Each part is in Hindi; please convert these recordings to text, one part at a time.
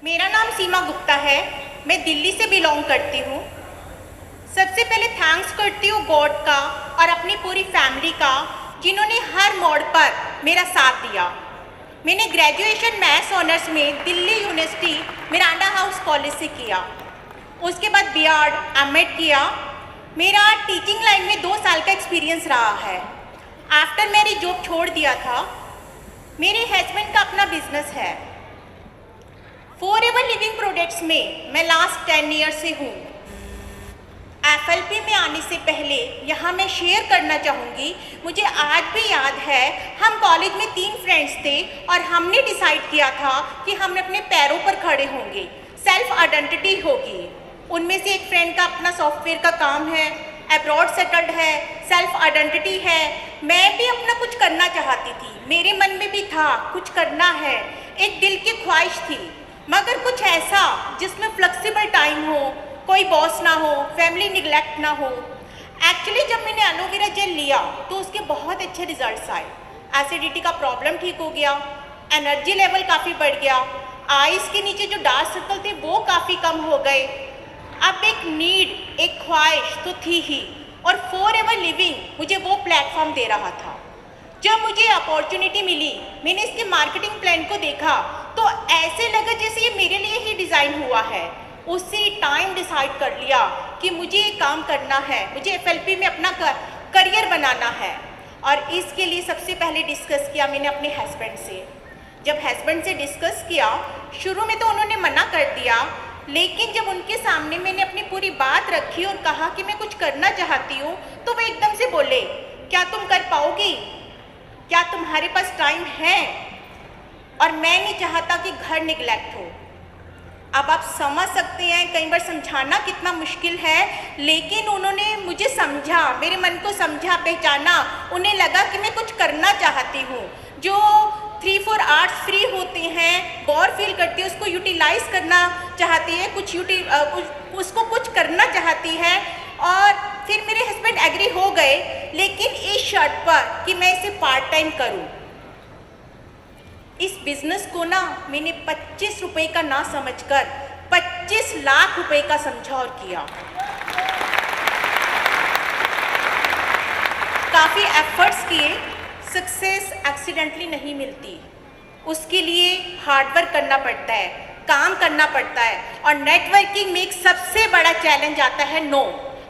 मेरा नाम सीमा गुप्ता है। मैं दिल्ली से बिलोंग करती हूँ। सबसे पहले थैंक्स करती हूँ गॉड का और अपनी पूरी फैमिली का, जिन्होंने हर मोड़ पर मेरा साथ दिया। मैंने ग्रेजुएशन मैथ्स ऑनर्स में Delhi university Miranda house college से किया। उसके बाद बीएड एमएड किया। मेरा टीचिंग लाइन में 2 साल का एक्सपीरियंस रहा है। आफ्टर मैरिज जॉब छोड़ दिया था। मेरे हस्बैंड का अपना बिजनेस है। फॉरएवर लिविंग प्रोडक्ट्स में मैं लास्ट 10 ईयर से हूँ। एफएलपी में आने से पहले यहाँ मैं शेयर करना चाहूँगी, मुझे आज भी याद है, हम कॉलेज में 3 फ्रेंड्स थे और हमने डिसाइड किया था कि हम अपने पैरों पर खड़े होंगे, सेल्फ आइडेंटिटी होगी। उनमें से एक फ्रेंड का अपना सॉफ्टवेयर का काम है, अब्रॉड सेटल्ड है, सेल्फ आइडेंटिटी है। मैं भी अपना कुछ करना चाहती थी, मेरे मन में भी था कुछ करना है, एक दिल की ख्वाहिश थी, मगर कुछ ऐसा जिसमें फ्लेक्सिबल टाइम हो, कोई बॉस ना हो, फैमिली निगलेक्ट ना हो। एक्चुअली जब मैंने एलोवेरा जेल लिया तो उसके बहुत अच्छे रिजल्ट्स आए। एसिडिटी का प्रॉब्लम ठीक हो गया, एनर्जी लेवल काफ़ी बढ़ गया, आईज के नीचे जो डार्क सर्कल थे वो काफ़ी कम हो गए। अब एक नीड, एक ख्वाहिश तो थी ही, और फॉरएवर लिविंग मुझे वो प्लेटफॉर्म दे रहा था। जब मुझे अपॉर्चुनिटी मिली, मैंने इसके मार्केटिंग प्लान को देखा तो ऐसे लगा जैसे ये मेरे लिए ही डिज़ाइन हुआ है। उसी टाइम डिसाइड कर लिया कि मुझे ये काम करना है, मुझे एफएलपी में अपना करियर बनाना है। और इसके लिए सबसे पहले डिस्कस किया मैंने अपने हस्बैंड से। जब हस्बैंड से डिस्कस किया, शुरू में तो उन्होंने मना कर दिया, लेकिन जब उनके सामने मैंने अपनी पूरी बात रखी और कहा कि मैं कुछ करना चाहती हूँ, तो वो एकदम से बोले, क्या तुम कर पाओगी? क्या तुम्हारे पास टाइम है? और मैं नहीं चाहता कि घर निगलेक्ट हो। अब आप समझ सकते हैं कई बार समझाना कितना मुश्किल है, लेकिन उन्होंने मुझे समझा, मेरे मन को समझा, पहचाना। उन्हें लगा कि मैं कुछ करना चाहती हूँ। जो 3-4 आवर्स फ्री होते हैं, बोर फील करती है, उसको यूटिलाइज करना चाहती है, उसको कुछ करना चाहती है। और फिर मेरे हस्बैंड एग्री हो गए, लेकिन इस शर्त पर कि मैं इसे पार्ट टाइम करूँ। इस बिजनेस को ना मैंने 25 रुपए का ना समझकर 25 लाख रुपए का समझा और किया। काफ़ी एफर्ट्स किए। सक्सेस एक्सीडेंटली नहीं मिलती, उसके लिए हार्डवर्क करना पड़ता है, काम करना पड़ता है। और नेटवर्किंग में एक सबसे बड़ा चैलेंज आता है नो,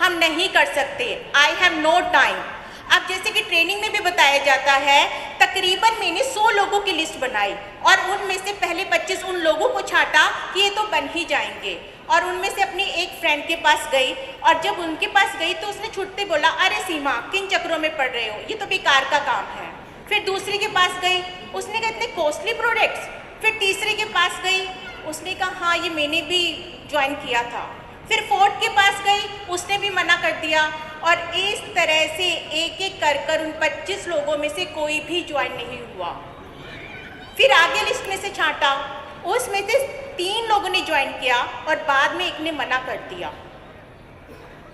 हम नहीं कर सकते, आई हैव नो टाइम। अब जैसे कि ट्रेनिंग में भी बताया जाता है, तकरीबन मैंने 100 लोगों की लिस्ट बनाई और उनमें से पहले 25 उन लोगों को छाटा कि ये तो बन ही जाएंगे। और उनमें से अपनी एक फ्रेंड के पास गई, और जब उनके पास गई तो उसने छूटते बोला, अरे सीमा, किन चक्रों में पड़ रहे हो, ये तो बेकार का काम है। फिर दूसरी के पास गई, उसने कहा इतने कॉस्टली प्रोडक्ट्स। फिर तीसरे के पास गई, उसने कहा हाँ ये मैंने भी ज्वाइन किया था। फिर 4th के पास गई, उसने भी मना कर दिया। और इस तरह से एक एक कर उन 25 लोगों में से कोई भी ज्वाइन नहीं हुआ। फिर आगे लिस्ट में से छांटा, उसमें से 3 लोगों ने ज्वाइन किया और बाद में एक ने मना कर दिया।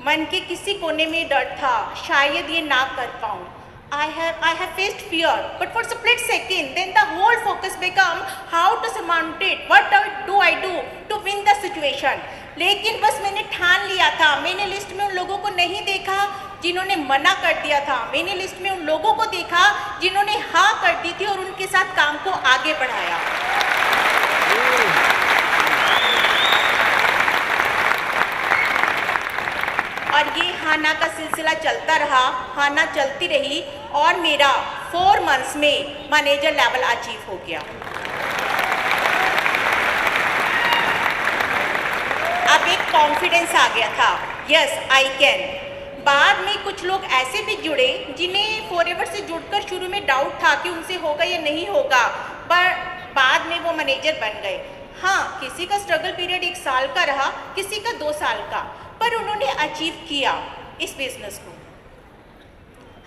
मन के किसी कोने में डर था, शायद ये ना कर पाऊँ। I have faced fear, but for a split second, then the whole focus become how to surmount it. What do I do to win the situation? लेकिन बस मैंने ठान लिया था। मैंने लिस्ट में उन लोगों को नहीं देखा जिन्होंने मना कर दिया था, मैंने लिस्ट में उन लोगों को देखा जिन्होंने हाँ कर दी थी और उनके साथ काम को आगे बढ़ाया। और ये हाना का सिलसिला चलता रहा, हाना चलती रही और मेरा 4 मंथ्स में मैनेजर लेवल अचीव हो गया। अब एक कॉन्फिडेंस आ गया था, यस आई कैन। बाद में कुछ लोग ऐसे भी जुड़े जिन्हें फॉरएवर से जुड़कर शुरू में डाउट था कि उनसे होगा या नहीं होगा, पर बाद में वो मैनेजर बन गए। हाँ, किसी का स्ट्रगल पीरियड 1 साल का रहा, किसी का 2 साल का, पर उन्होंने अचीव किया इस बिजनेस को।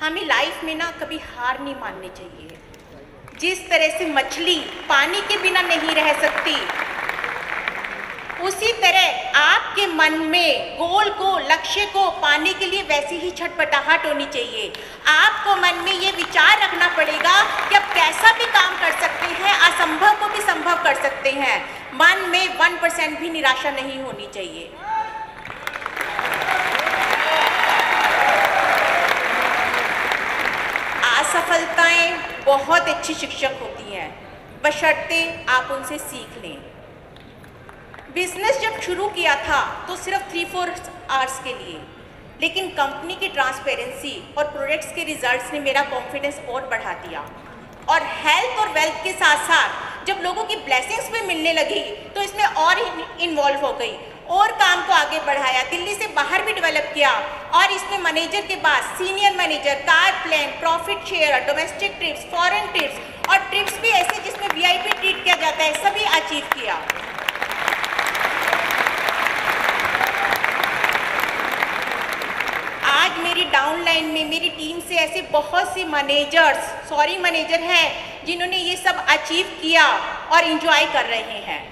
हमें लाइफ में ना कभी हार नहीं माननी चाहिए। जिस तरह से मछली पानी के बिना नहीं रह सकती, उसी तरह आपके मन में गोल को, लक्ष्य को पाने के लिए वैसी ही छटपटाहट होनी चाहिए। आपको मन में ये विचार रखना पड़ेगा कि आप कैसा भी काम कर सकते हैं, असंभव को भी संभव कर सकते हैं। मन में 1% भी निराशा नहीं होनी चाहिए। असफलताएं बहुत अच्छी शिक्षक होती हैं, बशर्ते आप उनसे सीख लें। बिजनेस जब शुरू किया था तो सिर्फ 3-4 आवर्स के लिए, लेकिन कंपनी की ट्रांसपेरेंसी और प्रोडक्ट्स के रिजल्ट्स ने मेरा कॉन्फिडेंस और बढ़ा दिया। और हेल्थ और वेल्थ के साथ साथ जब लोगों की ब्लेसिंग्स भी मिलने लगी तो इसमें और इन्वॉल्व हो गई और काम को आगे बढ़ाया, दिल्ली से बाहर भी डेवलप किया और इसमें मैनेजर के बाद senior manager, car plan, profit share, domestic trips, foreign trips और ट्रिप्स भी ऐसे जिसमें VIP ट्रीट किया जाता है, सभी अचीव किया। आज मेरी डाउनलाइन में मेरी टीम से ऐसे बहुत सी मैनेजर हैं जिन्होंने ये सब अचीव किया और एंजॉय कर रहे हैं।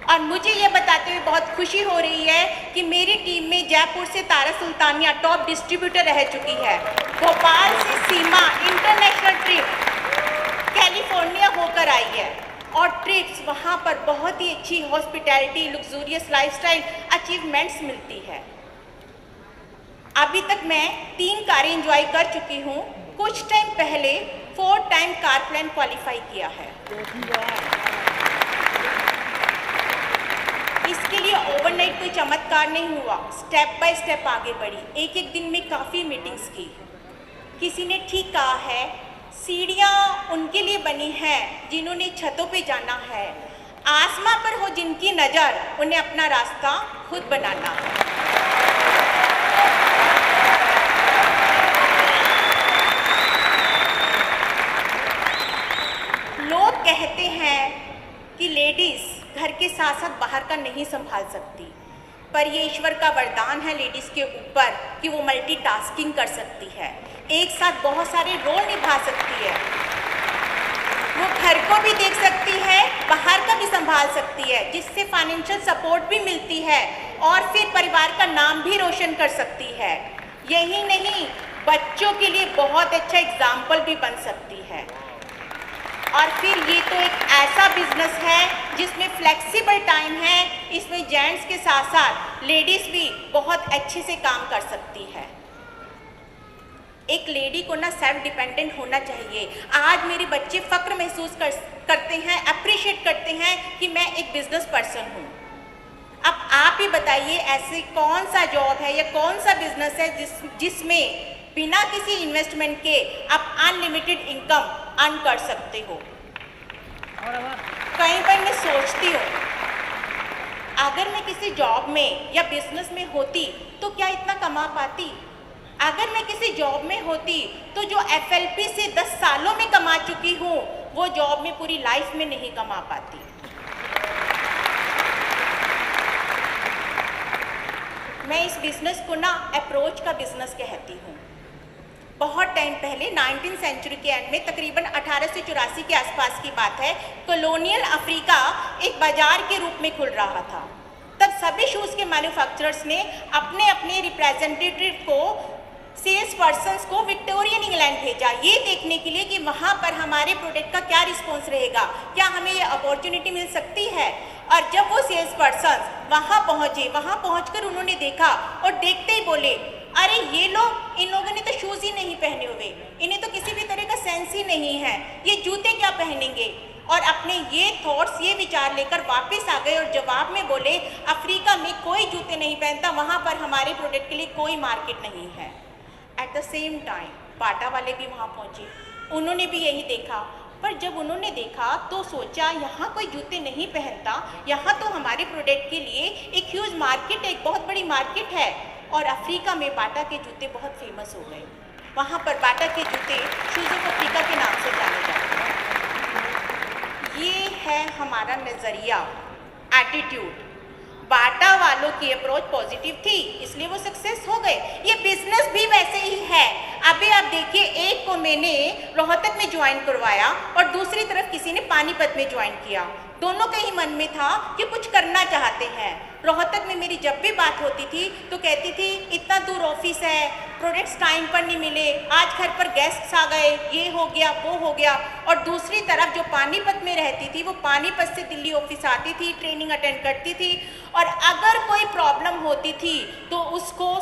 और मुझे ये बताते हुए बहुत खुशी हो रही है कि मेरी टीम में जयपुर से तारा सुल्तानिया टॉप डिस्ट्रीब्यूटर रह चुकी है, भोपाल से सीमा इंटरनेशनल ट्रिप कैलिफोर्निया होकर आई है और ट्रिप्स वहाँ पर बहुत ही अच्छी हॉस्पिटैलिटी, लग्जूरियस लाइफस्टाइल अचीवमेंट्स मिलती है। अभी तक मैं 3 कारें एंजॉय कर चुकी हूँ। कुछ टाइम पहले 4 टाइम कार प्लान क्वालिफाई किया है। इसके लिए ओवरनाइट कोई चमत्कार नहीं हुआ, स्टेप बाय स्टेप आगे बढ़ी। एक दिन में काफ़ी मीटिंग्स की। किसी ने ठीक कहा है, सीढ़ियाँ उनके लिए बनी हैं जिन्होंने छतों पे जाना है, आसमां पर हो जिनकी नज़र उन्हें अपना रास्ता खुद बनाना है। लोग कहते हैं कि लेडीज़ घर के साथ साथ बाहर का नहीं संभाल सकती, पर ये ईश्वर का वरदान है लेडीज़ के ऊपर कि वो मल्टीटास्किंग कर सकती है, एक साथ बहुत सारे रोल निभा सकती है। वो घर को भी देख सकती है, बाहर का भी संभाल सकती है, जिससे फाइनेंशियल सपोर्ट भी मिलती है और फिर परिवार का नाम भी रोशन कर सकती है। यही नहीं, बच्चों के लिए बहुत अच्छा एग्जाम्पल भी बन सकती है। और फिर ये तो एक ऐसा बिजनेस है जिसमें फ्लेक्सिबल टाइम है, इसमें जेंट्स के साथ साथ लेडीज़ भी बहुत अच्छे से काम कर सकती है। एक लेडी को ना सेल्फ डिपेंडेंट होना चाहिए। आज मेरे बच्चे फ़क्र महसूस करते हैं, अप्रिशिएट करते हैं कि मैं एक बिजनेस पर्सन हूँ। अब आप ही बताइए, ऐसे कौन सा जॉब है या कौन सा बिजनेस है जिसमें बिना किसी इन्वेस्टमेंट के आप अनलिमिटेड इनकम अर्न कर सकते हो। कई बार मैं सोचती हूँ, अगर मैं किसी जॉब में या बिजनेस में होती तो क्या इतना कमा पाती? अगर मैं किसी जॉब में होती तो जो FLP से 10 सालों में कमा चुकी हूँ वो जॉब में पूरी लाइफ में नहीं कमा पाती। मैं इस बिजनेस को ना अप्रोच का बिजनेस कहती हूँ। बहुत टाइम पहले 19वीं सेंचुरी के एंड में तकरीबन 1884 के आसपास की बात है, कॉलोनियल अफ्रीका एक बाजार के रूप में खुल रहा था। तब सभी शूज़ के मैन्युफैक्चरर्स ने अपने अपने रिप्रेजेंटेटिव को, सेल्स पर्सन्स को विक्टोरियन इंग्लैंड भेजा, ये देखने के लिए कि वहाँ पर हमारे प्रोडक्ट का क्या रिस्पॉन्स रहेगा, क्या हमें ये अपॉर्चुनिटी मिल सकती है। और जब वो सेल्स पर्सन्स वहाँ पहुँचे, वहाँ पहुँचकर उन्होंने देखा और देखते ही बोले, अरे ये लोग, इन लोगों ने तो शूज़ ही नहीं पहने हुए, इन्हें तो किसी भी तरह का सेंस ही नहीं है, ये जूते क्या पहनेंगे। और अपने ये थॉट्स, ये विचार लेकर वापस आ गए और जवाब में बोले, अफ्रीका में कोई जूते नहीं पहनता, वहाँ पर हमारे प्रोडक्ट के लिए कोई मार्केट नहीं है। एट द सेम टाइम बाटा वाले भी वहाँ पहुँचे, उन्होंने भी यही देखा, पर जब उन्होंने देखा तो सोचा यहाँ कोई जूते नहीं पहनता, यहाँ तो हमारे प्रोडक्ट के लिए एक ह्यूज मार्केट है, एक बहुत बड़ी मार्केट है। और अफ्रीका में बाटा के जूते बहुत फेमस हो गए। वहाँ पर बाटा के जूते शूज़ ऑफ अफ्रीका के नाम से जाने जाते हैं। ये है हमारा नज़रिया, एटीट्यूड। बाटा वालों की अप्रोच पॉजिटिव थी, इसलिए वो सक्सेस हो गए। ये बिजनेस भी वैसे ही है। अभी आप देखिए, एक को मैंने रोहतक में ज्वाइन करवाया और दूसरी तरफ किसी ने पानीपत में ज्वाइन किया। दोनों के ही मन में था कि कुछ करना चाहते हैं। रोहतक में मेरी जब भी बात होती थी तो कहती थी इतना दूर ऑफिस है, प्रोडक्ट्स टाइम पर नहीं मिले, आज घर पर गेस्ट्स आ गए, ये हो गया वो हो गया। और दूसरी तरफ जो पानीपत में रहती थी वो पानीपत से दिल्ली ऑफिस आती थी, ट्रेनिंग अटेंड करती थी और अगर कोई प्रॉब्लम होती थी तो उसको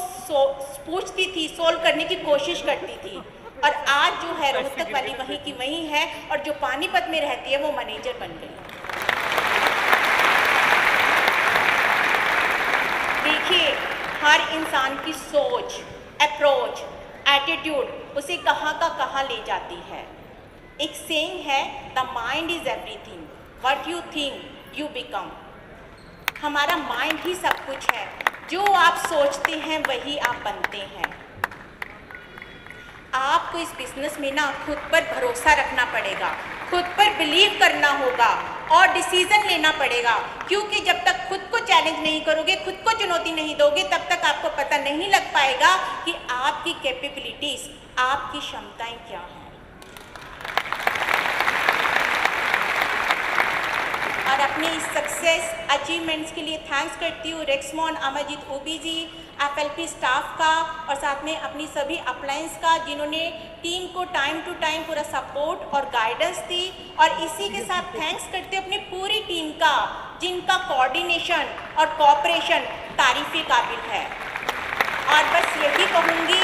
पूछती थी, सोल्व करने की कोशिश करती थी। और आज जो है रोहतक वाली वहीं की वहीं है और जो पानीपत में रहती है वो मैनेजर बन गई। देखिए, हर इंसान की सोच, अप्रोच, एटीट्यूड उसे कहाँ का कहाँ ले जाती है। एक सेइंग है, the mind is everything, what you think you become. हमारा माइंड ही सब कुछ है, जो आप सोचते हैं वही आप बनते हैं। आपको इस बिजनेस में ना खुद पर भरोसा रखना पड़ेगा, खुद पर बिलीव करना होगा और डिसीजन लेना पड़ेगा, क्योंकि जब तक खुद को चैलेंज नहीं करोगे, खुद को चुनौती नहीं दोगे, तब तक आपको पता नहीं लग पाएगा कि आपकी कैपेबिलिटीज, आपकी क्षमताएं क्या हैं। और अपनी इस सक्सेस अचीवमेंट्स के लिए थैंक्स करती हूँ रेक्समॉन अमरजीत ओबी जी, एफएलपी स्टाफ का और साथ में अपनी सभी अपलायंस का, जिन्होंने टीम को टाइम टू टाइम पूरा सपोर्ट और गाइडेंस दी। और इसी के साथ थैंक्स करते अपनी पूरी टीम का, जिनका कोऑर्डिनेशन और कोऑपरेशन तारीफ़ काबिल है। और बस यही कहूँगी,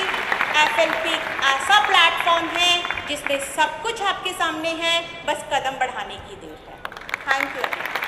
एफएलपी ऐसा प्लेटफॉर्म है जिसमें सब कुछ आपके सामने है, बस कदम बढ़ाने की देर है। Thank you.